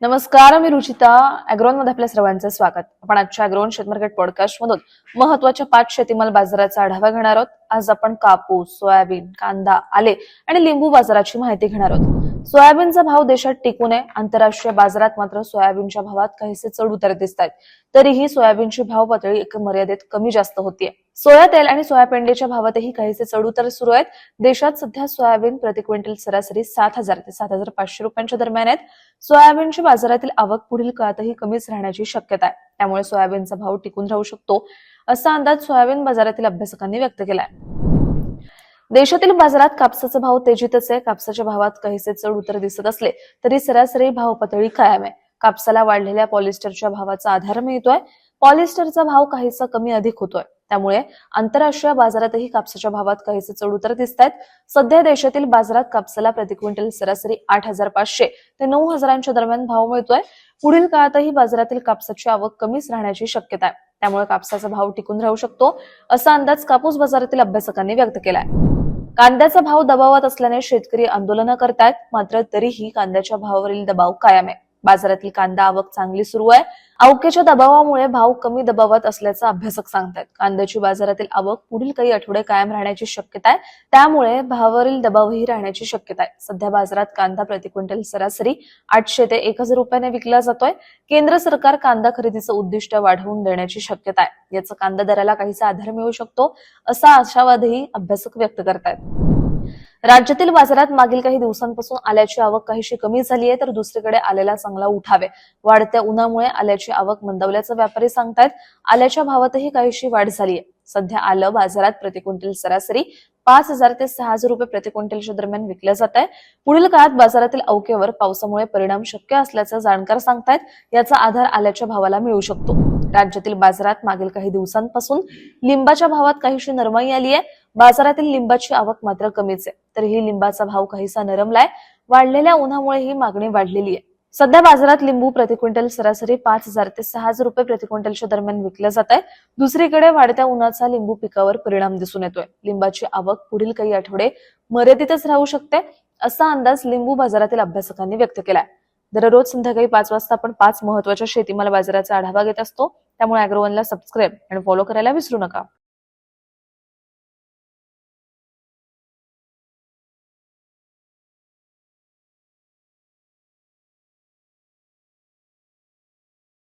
नमस्कार, मी रुचिता. अॅग्रोन मध्ये आपल्या सर्वांचं स्वागत. आपण आजच्या अॅग्रोन शेतमार्केट पॉडकास्ट मधून महत्वाच्या 5 शेतीमाल बाजाराचा आढावा घेणार आहोत. आज आपण कापूस, सोयाबीन, कांदा, आले आणि लिंबू बाजाराची माहिती घेणार आहोत. सोयाबीनचा भाव देशात टिकून आहे. आंतरराष्ट्रीय बाजारात मात्र सोयाबीनच्या भावात काहीसे चढ उतार दिसत आहेत. तरीही सोयाबीनची भाव पातळी एक मर्यादेत कमी जास्त होतीये. सोया तेल आणि सोयापेंडीच्या भावातही काहीसे चढ उतार सुरू आहेत. देशात सध्या सोयाबीन प्रति क्विंटल सरासरी 7,000 ते 7,500 रुपयांच्या दरम्यान आहेत. सोयाबीनची बाजारातील आवक पुढील काळातही कमीच राहण्याची शक्यता आहे. त्यामुळे सोयाबीनचा भाव टिकून राहू शकतो, असा अंदाज सोयाबीन बाजारातील अभ्यासकांनी व्यक्त केलाय. देशातील बाजारात कापसाचा भाव तेजीतच आहे. कापसाच्या भावात काहीसे चढ उतार दिसत असले तरी सरासरी भाव पातळी कायम आहे. कापसाला वाढलेल्या पॉलिस्टरच्या भावाचा आधार मिळतोय. पॉलिस्टरचा भाव काहीसा कमी अधिक होतोय. त्यामुळे आंतरराष्ट्रीय बाजारातही कापसाच्या भावात काहीसे चढ उतार दिसत आहेत. सध्या देशातील बाजारात कापसाला प्रति क्विंटल सरासरी 8,500 ते 9,000च्या दरम्यान भाव मिळतोय. पुढील काळातही बाजारातील कापसाची आवक कमीच राहण्याची शक्यता आहे. त्यामुळे कापसाचा भाव टिकून राहू शकतो, असा अंदाज कापूस बाजारातील अभ्यासकांनी व्यक्त केलाय. कांद्याचा भाव दबावात असल्याने शेतकरी आंदोलनं करतायत. मात्र तरीही कांद्याच्या भावावरील दबाव कायम आहे. बाजारातील कांदा आवक चांगली सुरू आहे. अवकेच्या दबावामुळे भाव कमी दबावात असल्याचं अभ्यासक सांगतात. कांद्याची बाजारातील आवक पुढील काही आठवडे कायम राहण्याची शक्यता आहे. त्यामुळे भावावरील दबावही राहण्याची शक्यता आहे. सध्या बाजारात कांदा प्रति क्विंटल सरासरी 800 ते 1,000 रुपयाने विकला जातोय. केंद्र सरकार कांदा खरेदीचं उद्दिष्ट वाढवून देण्याची शक्यता आहे. याचा कांदा दराला काहीसा आधार मिळू शकतो, असा आशावादही अभ्यासक व्यक्त करतायत. राज्यातील बाजारात मागील काही दिवसांपासून आल्याची आवक काहीशी कमी झाली आहे, तर दुसरीकडे आल्याला चांगला उठाव आहे. वाढत्या उन्हामुळे आल्याची आवक मंदावल्याचं व्यापारी सांगतायत. आल्याच्या भावातही काहीशी वाढ झाली आहे. सध्या आलं बाजारात प्रति क्विंटल सरासरी 5,000 ते 6,000 रुपये प्रति क्विंटलच्या दरम्यान विकलं जात आहे. पुढील काळात बाजारातील अवकेवर पावसामुळे परिणाम शक्य असल्याचं जाणकार सांगतायत. याचा आधार आल्याच्या भावाला मिळू शकतो. राज्यातील बाजारात मागील काही दिवसांपासून लिंबाच्या भावात काहीशी नरमाई आली आहे. बाजारातील लिंबाची आवक मात्र कमीच आहे. तरीही लिंबाचा भाव काहीसा नरमलाय. वाढलेल्या उन्हामुळे ही मागणी वाढलेली आहे. सध्या बाजारात लिंबू प्रति क्विंटल सरासरी 5,000 ते 6,000 रुपये प्रति क्विंटलच्या दरम्यान विकलं जात आहे. दुसरीकडे वाढत्या उन्हाचा लिंबू पिकावर परिणाम दिसून येतोय. लिंबाची आवक पुढील काही आठवडे मर्यादितच राहू शकते, असा अंदाज लिंबू बाजारातील अभ्यासकांनी व्यक्त केलाय. दररोज संध्याकाळी 5 वाजता आपण 5 महत्वाच्या शेतीमाल बाजाराचा आढावा घेत असतो. त्यामुळे अॅग्रोवनला सबस्क्राईब आणि फॉलो करायला विसरू नका.